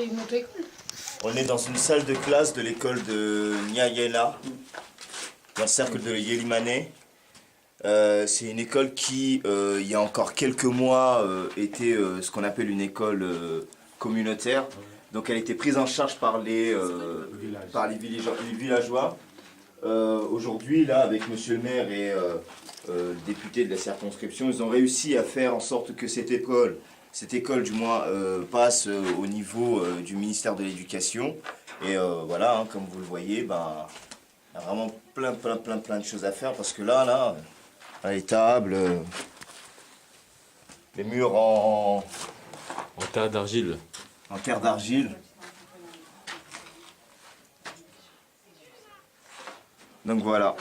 une auto-école. On est dans une salle de classe de l'école de Nyayela, dans le cercle de Yélimane. C'est une école qui, il y a encore quelques mois, était ce qu'on appelle une école communautaire. Donc elle était prise en charge par les villageois. Aujourd'hui, là, avec monsieur le maire et le député de la circonscription, ils ont réussi à faire en sorte que cette école du moins, passe au niveau du ministère de l'Éducation. Et voilà, hein, comme vous le voyez, ben, il y a vraiment plein de choses à faire parce que là, les tables, les murs en terre d'argile. En terre d'argile. Donc voilà.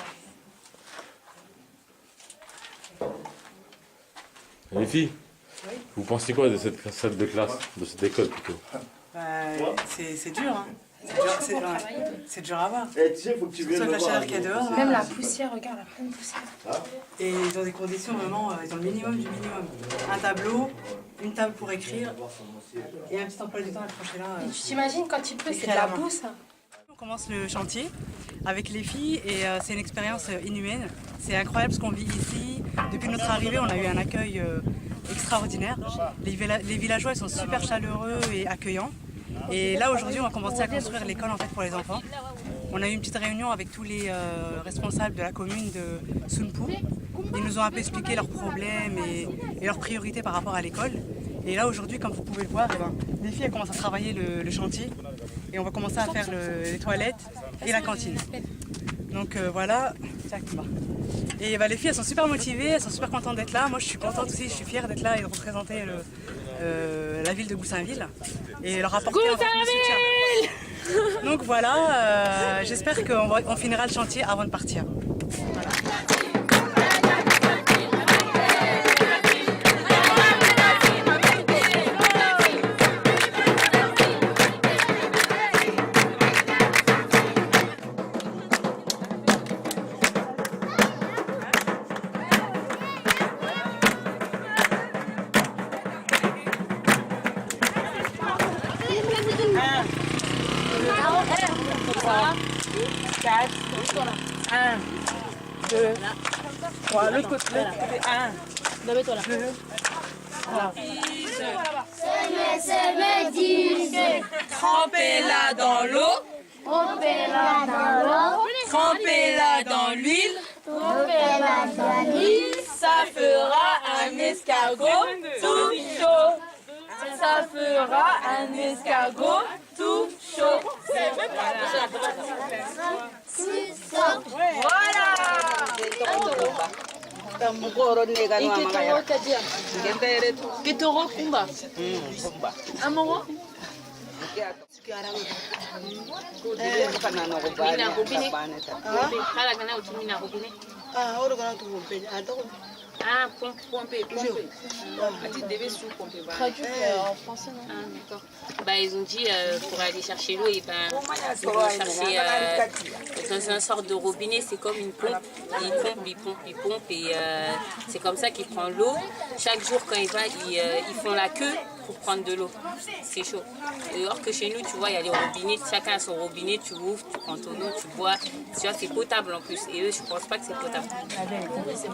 Les filles, vous pensez quoi de cette salle de classe, de cette école plutôt? C'est dur, hein. C'est dur à voir. Faut que tu viennes Surtout avec la chaleur qu'il y a dehors. Même la poussière, regarde, la pleine poussière. Et dans des conditions vraiment, dans le minimum du minimum. Un tableau, une table pour écrire, et un petit emploi du temps accroché là. Tu t'imagines quand il pleut, c'est de à la la main. boue ça. On commence le chantier avec les filles et c'est une expérience inhumaine. C'est incroyable ce qu'on vit ici. Depuis notre arrivée, on a eu un accueil extraordinaire. Les villageois ils sont super chaleureux et accueillants. Et là aujourd'hui, on va commencer à construire l'école en fait pour les enfants. On a eu une petite réunion avec tous les responsables de la commune de Sunpu. Ils nous ont un peu expliqué leurs problèmes et leurs priorités par rapport à l'école. Et là aujourd'hui, comme vous pouvez le voir, les filles elles commencent à travailler le chantier et on va commencer à faire les toilettes et la cantine. Donc voilà, et les filles elles sont super motivées, elles sont super contentes d'être là. Moi je suis contente aussi, je suis fière d'être là et de représenter la ville de Goussainville et leur apporter un peu de soutien. Donc voilà, j'espère qu'on finira le chantier avant de partir. Voilà. L'autre côté, 1, 2, 3. Semez, disez. Trempez-la dans l'eau, Trempez-la dans l'eau, trempez-la dans l'huile, trempez-la dans l'huile. ça fera un escargot tout chaud. Ça fera un escargot tout chaud. Voilà. Kitoro kumba. Amoro. Mina kubine. Kala kana utumina kubine. Oro kana tu Ah, pomper. Tu devais sous-pomper. Traduit en français, non? Ah, d'accord. Bah, ils ont dit pour aller chercher l'eau, et ben, ils vont chercher dans une sorte de robinet, c'est comme une pompe. Ils pompent et c'est comme ça qu'ils prennent l'eau. Chaque jour, quand ils vont, ils font la queue pour prendre de l'eau. C'est chaud. Alors que chez nous, tu vois, il y a les robinets, chacun a son robinet, tu ouvres, tu prends ton eau, tu bois. Tu vois, c'est potable en plus. Et eux, je pense pas que c'est potable.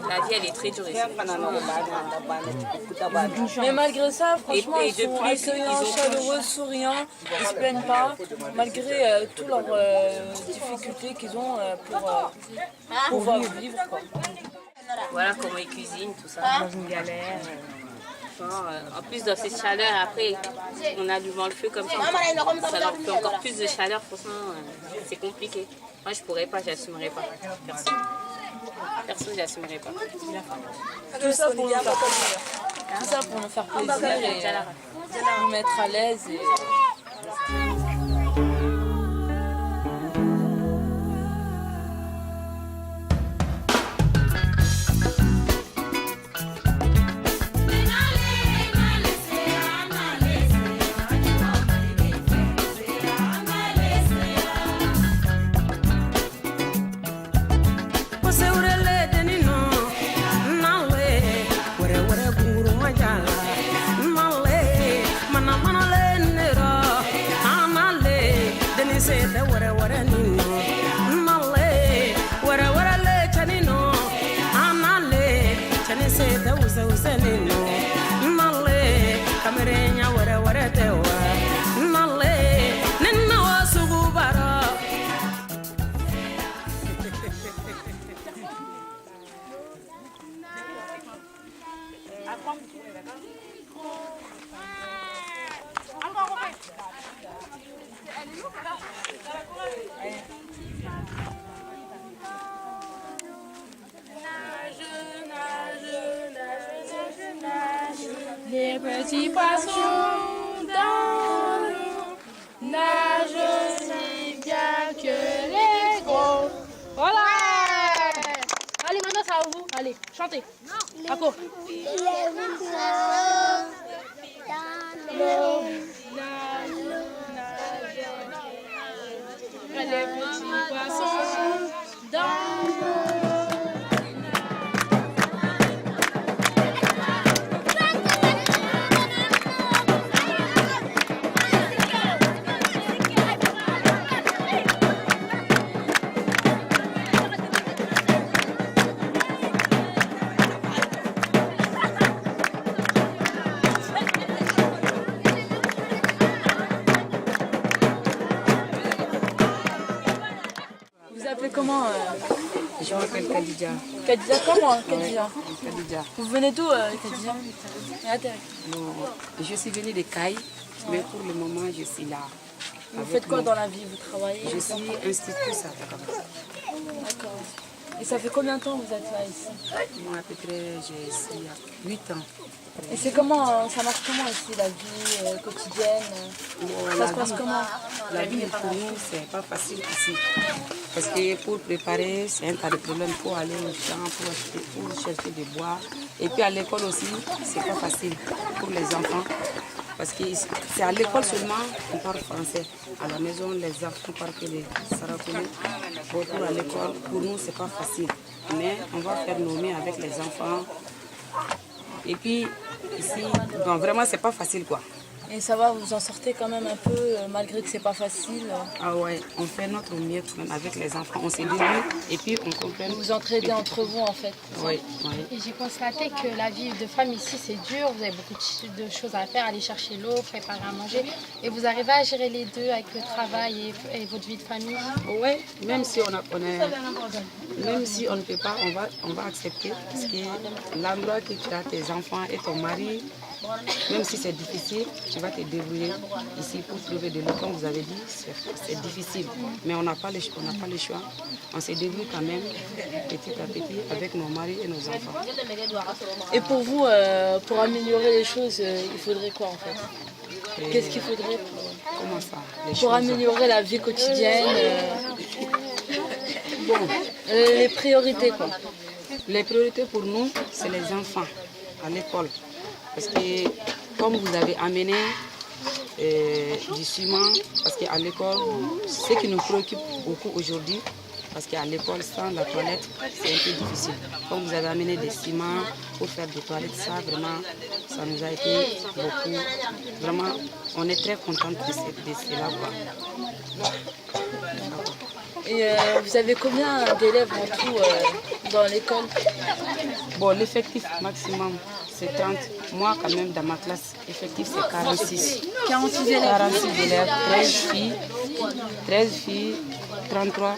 La vie, elle est très dure ici. Mais malgré ça, franchement, et ils sont de plus, accueillants, ils ont chaleureux, souriants, ils se plaignent pas, malgré toutes leurs difficultés qu'ils ont pour pouvoir vivre. Quoi. Voilà comment ils cuisinent, tout ça. Dans une galère. En plus de cette chaleur, après, on allume le feu comme ça. Ça leur fait encore plus de chaleur, franchement, c'est compliqué. Moi, je pourrais pas, j'assumerais pas. Personne, j'assumerais pas. Tout ça pour nous faire plaisir et nous mettre à l'aise. Mana mana le les petits poissons dans l'eau nagent aussi bien que les gros. Voilà. Allez, maintenant c'est à vous. Allez, chantez. Paco. Les poissons dans l'eau. Les petits poissons dans l'eau. Vous appelez comment Je m'appelle Khadija. Khadija, comment Khadija Khadija. Vous venez d'où Khadija? Bon, je suis venue de Caille, mais pour le moment, je suis là. Vous faites quoi dans la vie? Vous travaillez? Je suis institutrice à Takaba. D'accord. Et ça fait combien de temps que vous êtes là ici? Moi, à peu près, je suis à 8 ans. Et c'est comment, ça marche comment ici, la vie quotidienne? Bon, Ça se passe comment? La vie pour nous, c'est pas facile ici. Parce que pour préparer, c'est un tas de problèmes. Pour aller au champ, pour chercher des bois. Et puis à l'école aussi, c'est pas facile pour les enfants. Parce que c'est à l'école seulement qu'on parle français. À la maison, les enfants parlent que les Sarakoulés. Pour à l'école, pour nous, c'est pas facile. Mais on va faire nommer avec les enfants. Et puis, ici, bon, vraiment, c'est pas facile, quoi. Et ça va, vous en sortez quand même un peu, malgré que c'est pas facile. Ah ouais, on fait notre mieux quand même avec les enfants. On se débrouille et puis on comprend. Vous entraidez entre vous, en fait. Oui, oui. Et j'ai constaté que la vie de femme ici c'est dur, vous avez beaucoup de choses à faire, aller chercher l'eau, préparer à manger. Et vous arrivez à gérer les deux avec le travail et votre vie de famille? Oui, même si même si on ne peut pas, on va accepter. Parce que l'endroit que tu as tes enfants et ton mari, même si c'est difficile, tu vas te débrouiller ici pour trouver de l'eau. Comme vous avez dit, c'est difficile. Mais on n'a pas le choix. On se débrouille quand même, petit à petit, avec nos maris et nos enfants. Et pour vous, pour améliorer les choses, il faudrait quoi en fait? Qu'est-ce qu'il faudrait Comment ça? pour améliorer la vie quotidienne les priorités quoi? Les priorités pour nous, c'est les enfants à l'école. Parce que comme vous avez amené du ciment, parce qu'à l'école, ce qui nous préoccupe beaucoup aujourd'hui, parce qu'à l'école, sans la toilette, c'est un peu difficile. Comme vous avez amené des ciments pour faire des toilettes, ça vraiment, ça nous a été beaucoup. Vraiment, on est très contents de cela, quoi. Et vous avez combien d'élèves en tout dans l'école? Bon, l'effectif maximum, c'est 30. Moi, quand même, dans ma classe, l'effectif, c'est 46. 46 élèves. 46 élèves, 13 filles, 33,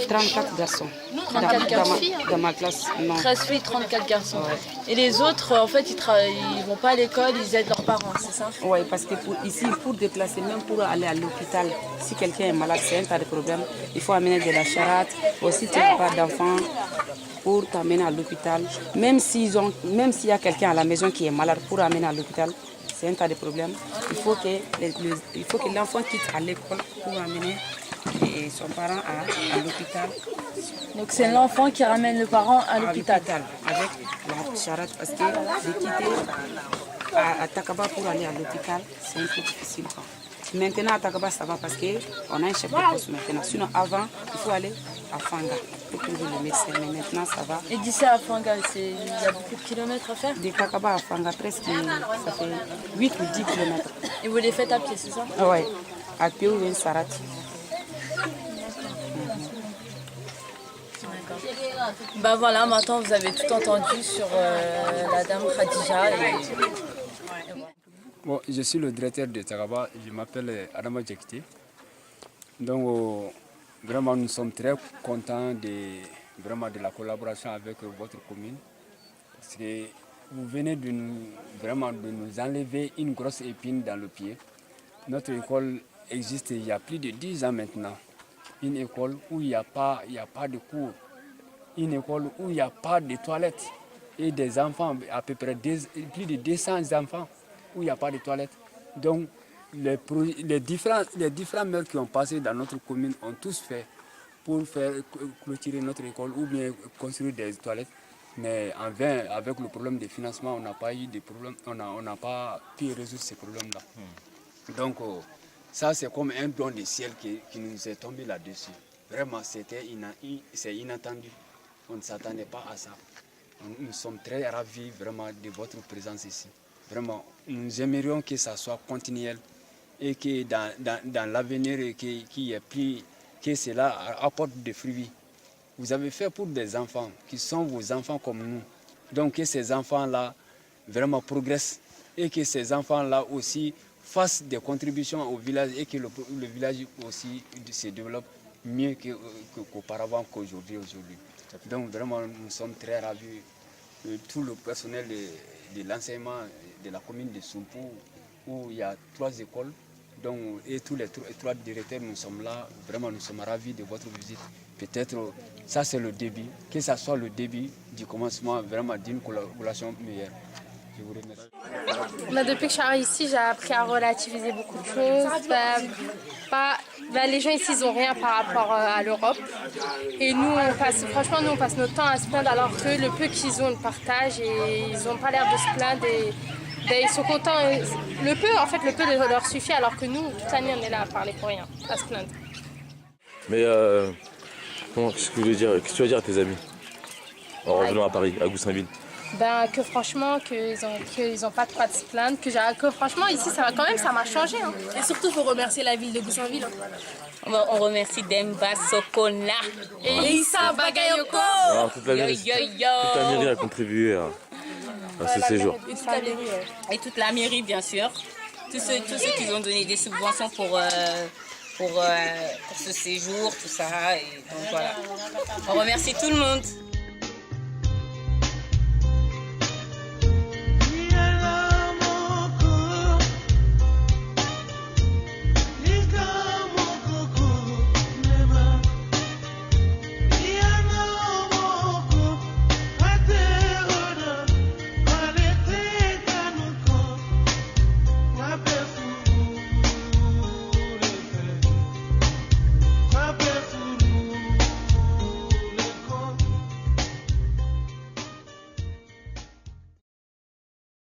34 garçons. 34 garçons. Dans ma classe, non. 13 filles, 34 garçons. Ouais. Et les autres, en fait, ils vont pas à l'école, ils aident leurs parents, c'est ça? Oui, parce que ici, pour déplacer, même pour aller à l'hôpital, si quelqu'un est malade, c'est un tas de problèmes. Il faut amener de la charrette. Aussi, tu n'as pas d'enfants pour t'amener à l'hôpital. Même s'il y a quelqu'un à la maison qui est malade, pour amener à l'hôpital, c'est un tas de problèmes. Il faut que l'enfant quitte à l'école pour amener son parent à l'hôpital. Donc c'est l'enfant qui ramène le parent à l'hôpital. Avec la charrette, parce que de quitter à Takaba pour aller à l'hôpital, c'est un peu difficile, quoi. Maintenant à Takaba ça va parce qu'on a un chef de poste maintenant. Sinon avant, il faut aller à Fanga pour trouver le médecin. Mais maintenant ça va. Et d'ici à Fanga, il y a beaucoup de kilomètres à faire? De Takaba à Fanga, presque, ça fait 8 ou 10 kilomètres. Et vous les faites à pied, c'est ça? Oui, à pied ou une sarate. Bah voilà, maintenant vous avez tout entendu sur la dame Khadija. Bon, je suis le directeur de Takaba, je m'appelle Adama Djekti. Donc vraiment nous sommes très contents de la collaboration avec votre commune. Parce que vous venez de nous enlever une grosse épine dans le pied. Notre école existe il y a plus de 10 ans maintenant. Une école où il n'y a pas de cours. Une école où il n'y a pas de toilettes. et des enfants, à peu près plus de 200 enfants où il n'y a pas de toilettes. Donc les différents maires qui ont passé dans notre commune ont tous fait pour faire clôturer notre école ou bien construire des toilettes. Mais en vain, avec le problème de financement, on n'a pas eu de problème, on n'a pas pu résoudre ces problèmes-là. Donc ça c'est comme un don du ciel qui nous est tombé là-dessus. Vraiment, c'est inattendu. On ne s'attendait pas à ça. Nous sommes très ravis vraiment de votre présence ici. Vraiment, nous aimerions que ça soit continuel et que dans l'avenir, que cela apporte des fruits. Vous avez fait pour des enfants qui sont vos enfants comme nous. Donc que ces enfants-là vraiment progressent et que ces enfants-là aussi fassent des contributions au village et que le village aussi se développe mieux qu'auparavant qu'aujourd'hui. Donc vraiment nous sommes très ravis. Tout le personnel de l'enseignement de la commune de Sompou, où il y a 3 écoles, donc, et tous les 3 directeurs, nous sommes là, vraiment nous sommes ravis de votre visite. Peut-être ça c'est le début, que ça soit le début du commencement vraiment d'une collaboration meilleure. Je vous remercie. Depuis que je suis arrivée ici, j'ai appris à relativiser beaucoup de choses. Les gens ici, ils n'ont rien par rapport à l'Europe. Et nous, on passe notre temps à se plaindre alors que le peu qu'ils ont, ils partagent et ils n'ont pas l'air de se plaindre. Ils sont contents. Le peu leur suffit alors que nous, toute l'année, on est là à parler pour rien, à se plaindre. Mais qu'est-ce que tu vas dire à tes amis en revenant à Paris, à Goussainville? Que franchement, qu'ils n'ont pas de quoi de se plaindre, que franchement ici ça m'a changé. Hein. Et surtout, il faut remercier la ville de Goussainville. Hein. On remercie Demba Sokona et Issa Bagayoko. Toute la mairie a contribué à ce séjour. Et toute la mairie, bien sûr. Tous ceux qui ont donné des subventions pour ce séjour, tout ça. Et donc voilà. On remercie tout le monde.